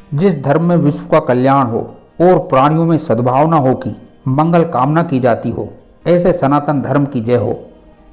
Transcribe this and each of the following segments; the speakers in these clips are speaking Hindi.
जिस धर्म में विश्व का कल्याण हो और प्राणियों में सद्भावना हो की मंगल कामना की जाती हो, ऐसे सनातन धर्म की जय हो।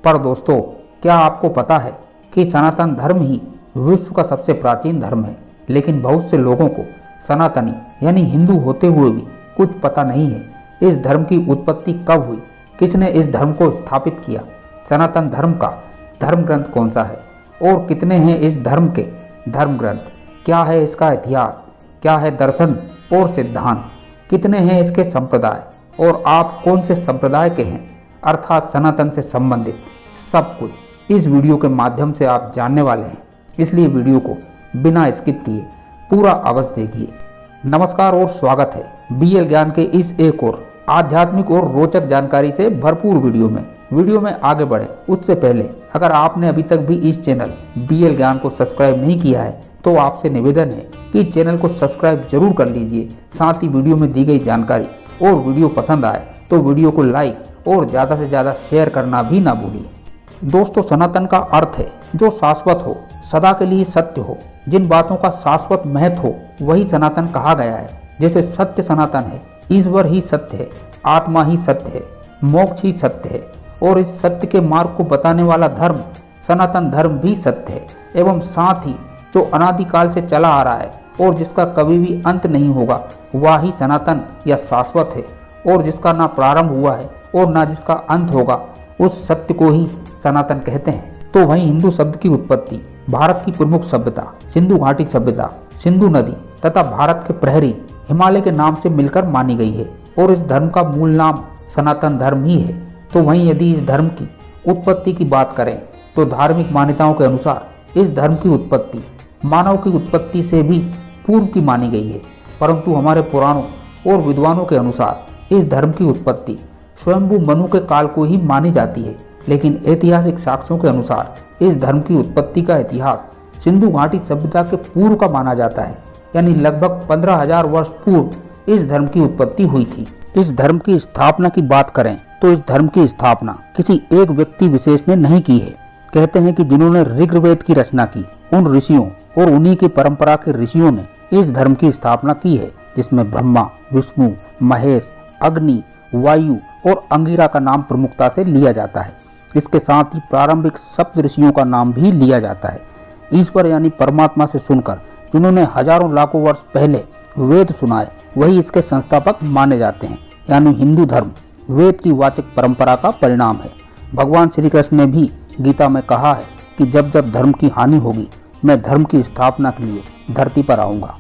पर दोस्तों, क्या आपको पता है कि सनातन धर्म ही विश्व का सबसे प्राचीन धर्म है, लेकिन बहुत से लोगों को सनातनी यानी हिंदू होते हुए भी कुछ पता नहीं है इस धर्म की उत्पत्ति कब हुई, किसने इस धर्म को स्थापित किया, सनातन धर्म का धर्म ग्रंथ कौन सा है और कितने हैं इस धर्म के धर्म ग्रंथ, क्या है इसका इतिहास, क्या है दर्शन और सिद्धांत, कितने हैं इसके संप्रदाय और आप कौन से संप्रदाय के हैं, अर्थात सनातन से संबंधित सब कुछ इस वीडियो के माध्यम से आप जानने वाले हैं। इसलिए वीडियो को बिना स्किप किए पूरा अवश्य देखिए। नमस्कार और स्वागत है बीएल ज्ञान के इस एक और आध्यात्मिक और रोचक जानकारी से भरपूर वीडियो में आगे बढ़े उससे पहले अगर आपने अभी तक भी इस चैनल बीएल ज्ञान को सब्सक्राइब नहीं किया है तो आपसे निवेदन है कि चैनल को सब्सक्राइब जरूर कर लीजिए। साथ ही वीडियो में दी गई जानकारी और वीडियो पसंद आए तो वीडियो को लाइक और ज़्यादा से ज़्यादा शेयर करना भी ना भूलिए। दोस्तों, सनातन का अर्थ है जो शाश्वत हो, सदा के लिए सत्य हो, जिन बातों का शाश्वत महत्व हो वही सनातन कहा गया है। जैसे सत्य सनातन है, ईश्वर ही सत्य है, आत्मा ही सत्य है, मोक्ष ही सत्य है और इस सत्य के मार्ग को बताने वाला धर्म सनातन धर्म भी सत्य है एवं साथ ही जो अनादिकाल से चला आ रहा है और जिसका कभी भी अंत नहीं होगा वह ही सनातन या शाश्वत है और जिसका ना प्रारंभ हुआ है और ना जिसका अंत होगा उस सत्य को ही सनातन कहते हैं। तो वहीं हिंदू शब्द की उत्पत्ति भारत की प्रमुख सभ्यता सिंधु घाटी सभ्यता, सिंधु नदी तथा भारत के प्रहरी हिमालय के नाम से मिलकर मानी गई है और इस धर्म का मूल नाम सनातन धर्म ही है। तो वहीं यदि इस धर्म की उत्पत्ति की बात करें तो धार्मिक मान्यताओं के अनुसार इस धर्म की उत्पत्ति मानव की उत्पत्ति से भी पूर्व की मानी गई है, परंतु हमारे पुराणों और विद्वानों के अनुसार इस धर्म की उत्पत्ति स्वयंभू मनु के काल को ही मानी जाती है। लेकिन ऐतिहासिक साक्ष्यों के अनुसार इस धर्म की उत्पत्ति का इतिहास सिंधु घाटी सभ्यता के पूर्व का माना जाता है, यानी लगभग 15,000 वर्ष पूर्व इस धर्म की उत्पत्ति हुई थी। इस धर्म की स्थापना की बात करें तो इस धर्म की स्थापना किसी एक व्यक्ति विशेष ने नहीं की है। कहते हैं कि जिन्होंने ऋग्वेद की रचना की उन ऋषियों और उन्हीं की परंपरा के ऋषियों ने इस धर्म की स्थापना की है, जिसमें ब्रह्मा, विष्णु, महेश, अग्नि, वायु और अंगिरा का नाम प्रमुखता से लिया जाता है। इसके साथ ही प्रारंभिक सप्त ऋषियों का नाम भी लिया जाता है। ईश्वर यानी परमात्मा से सुनकर जिन्होंने हजारों लाखों वर्ष पहले वेद सुनाए वही इसके संस्थापक माने जाते हैं, यानी हिंदू धर्म वेद की वाचक परंपरा का परिणाम है। भगवान श्री कृष्ण ने भी गीता में कहा है कि जब जब धर्म की हानि होगी मैं धर्म की स्थापना के लिए धरती पर आऊँगा।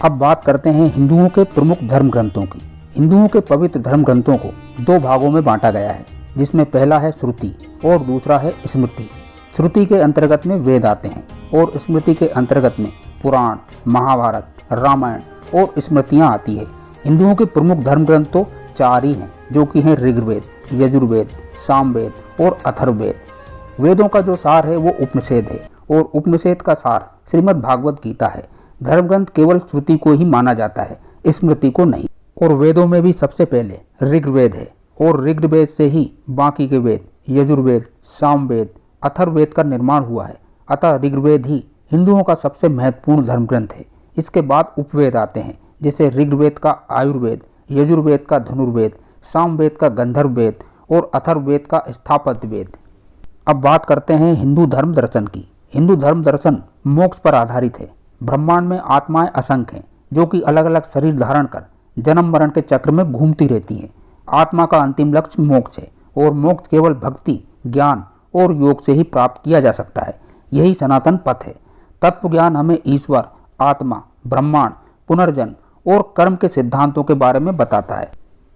अब बात करते हैं हिंदुओं के प्रमुख धर्म ग्रंथों की। हिंदुओं के पवित्र धर्म ग्रंथों को दो भागों में बांटा गया है, जिसमें पहला है श्रुति और दूसरा है स्मृति। श्रुति के अंतर्गत में वेद आते हैं और स्मृति के अंतर्गत में पुराण, महाभारत, रामायण और स्मृतियाँ आती है। हिंदुओं के प्रमुख धर्म ग्रंथ तो चार ही हैं, जो कि हैं ऋग्वेद, यजुर्वेद, सामवेद और अथर्ववेद। वेदों का जो सार है वो उपनिषद है और उपनिषद का सार श्रीमद् भागवत गीता है। धर्म ग्रंथ केवल श्रुति को ही माना जाता है, स्मृति को नहीं। और वेदों में भी सबसे पहले ऋग्वेद है और ऋग्वेद से ही बाकी के वेद यजुर्वेद, सामवेद, अथर्ववेद का निर्माण हुआ है। अतः ऋग्वेद ही हिंदुओं का सबसे महत्वपूर्ण धर्म ग्रंथ है। इसके बाद उपवेद आते हैं, जैसे ऋग्वेद का आयुर्वेद, यजुर्वेद का धनुर्वेद, सामवेद का गंधर्व वेद और अथर्ववेद का स्थापत्य वेद। अब बात करते हैं हिंदू धर्म दर्शन की। हिंदू धर्म दर्शन मोक्ष पर आधारित है। ब्रह्मांड में आत्माएं असंख्य हैं, जो कि अलग अलग शरीर धारण कर जन्म मरण के चक्र में घूमती रहती हैं। आत्मा का अंतिम लक्ष्य मोक्ष है और मोक्ष केवल भक्ति, ज्ञान और योग से ही प्राप्त किया जा सकता है। यही सनातन पथ है। तत्व ज्ञान हमें ईश्वर, आत्मा, ब्रह्मांड, पुनर्जन्म और कर्म के सिद्धांतों के बारे में बताता है।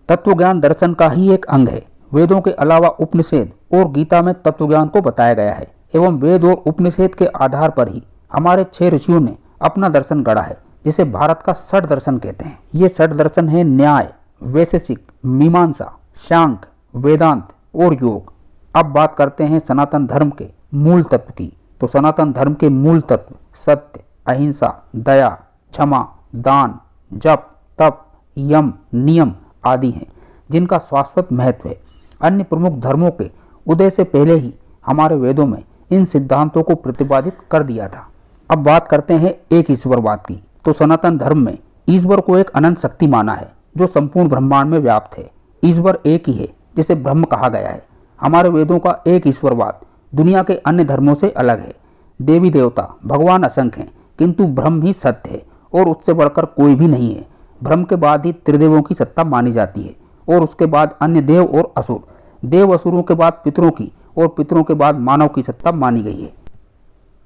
तत्व ज्ञान दर्शन का ही एक अंग है। वेदों के अलावा उपनिषद और गीता में तत्व ज्ञान को बताया गया है एवं वेद और उपनिषद के आधार पर ही हमारे 6 ऋषियों ने अपना दर्शन गढ़ा है, जिसे भारत का षट दर्शन कहते हैं। ये षट दर्शन है न्याय, वैशेषिक, मीमांसा, सांख्य, वेदांत और योग। अब बात करते हैं सनातन धर्म के मूल तत्व की। तो सनातन धर्म के मूल तत्व सत्य, अहिंसा, दया, क्षमा, दान, जप, तप, यम, नियम आदि हैं, जिनका शाश्वत महत्व है। अन्य प्रमुख धर्मों के उदय से पहले ही हमारे वेदों में इन सिद्धांतों को प्रतिपादित कर दिया था। अब बात करते हैं एक ईश्वरवाद की। तो सनातन धर्म में ईश्वर को एक अनंत शक्ति माना है जो संपूर्ण ब्रह्मांड में व्याप्त है। ईश्वर एक ही है जिसे ब्रह्म कहा गया है। हमारे वेदों का एक ईश्वरवाद दुनिया के अन्य धर्मों से अलग है। देवी देवता भगवान असंख्य हैं, किंतु ब्रह्म ही सत्य है और उससे बढ़कर कोई भी नहीं है। ब्रह्म के बाद ही त्रिदेवों की सत्ता मानी जाती है और उसके बाद अन्य देव और असुर, देव असुरों के बाद पितरों की और पितरों के बाद मानव की सत्ता मानी गई है।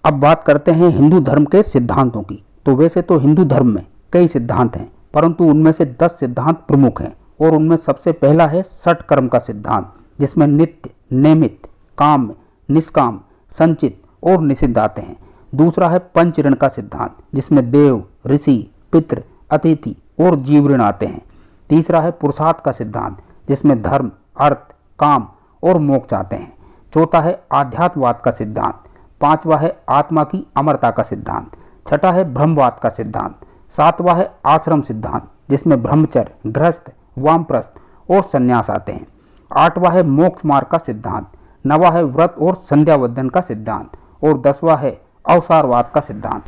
अब बात करते हैं हिंदू धर्म के सिद्धांतों की। तो वैसे तो हिंदू धर्म में कई सिद्धांत हैं, परंतु उनमें से 10 सिद्धांत प्रमुख हैं और उनमें सबसे पहला है षट कर्म का सिद्धांत, जिसमें नित्य, नैमित्त, काम, निष्काम, संचित और निषिद्ध आते हैं। दूसरा है पंच ऋण का सिद्धांत, जिसमें देव, ऋषि, पितृ, अतिथि और जीव ऋण आते हैं। तीसरा है पुरुषार्थ का सिद्धांत, जिसमें धर्म, अर्थ, काम और मोक्ष आते हैं। चौथा है आध्यात्मवाद का सिद्धांत। पांचवा है आत्मा की अमरता का सिद्धांत। छठा है ब्रह्मवाद का सिद्धांत। सातवां है आश्रम सिद्धांत, जिसमें ब्रह्मचर्य, गृहस्थ, वामप्रस्थ और संन्यास आते हैं। आठवां है मोक्ष मार्ग का सिद्धांत। नवा है व्रत और संध्यावंदन का सिद्धांत और 10वां है अवसारवाद का सिद्धांत।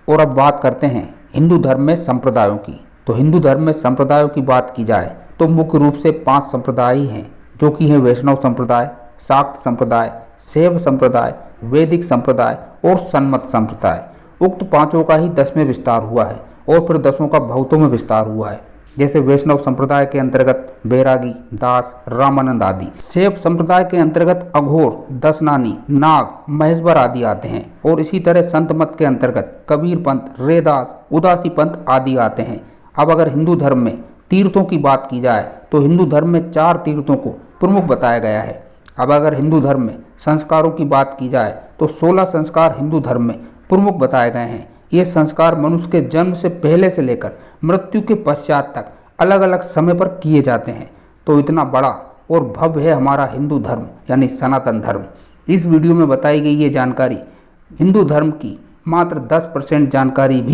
और अब बात करते हैं हिंदू धर्म में संप्रदायों की। तो हिंदू धर्म में संप्रदायों की बात की जाए तो मुख्य रूप से 5 संप्रदाय ही हैं, जो कि हैं वैष्णव संप्रदाय, शाक्त संप्रदाय, शैव संप्रदाय, वैदिक संप्रदाय और सन्मत संप्रदाय। उक्त 5 का ही 10 में विस्तार हुआ है और फिर 10 का बहुतों में विस्तार हुआ है। जैसे वैष्णव संप्रदाय के अंतर्गत बैरागी, दास, रामानंद आदि। शैव संप्रदाय के अंतर्गत अघोर, दशनानी, नाग, महेश्वर आदि आते हैं और इसी तरह संत मत के अंतर्गत कबीर पंथ, रैदास, उदासी पंथ आदि आते हैं। अब अगर हिंदू धर्म में तीर्थों की बात की जाए तो हिंदू धर्म में 4 तीर्थों को प्रमुख बताया गया है। अब अगर हिंदू धर्म में संस्कारों की बात की जाए तो 16 संस्कार हिंदू धर्म में प्रमुख बताए गए हैं। ये संस्कार मनुष्य के जन्म से पहले से लेकर मृत्यु के पश्चात तक अलग अलग समय पर किए जाते हैं। तो इतना बड़ा और भव्य है हमारा हिंदू धर्म यानी सनातन धर्म। इस वीडियो में बताई गई ये जानकारी हिंदू धर्म की मात्र 10% जानकारी भी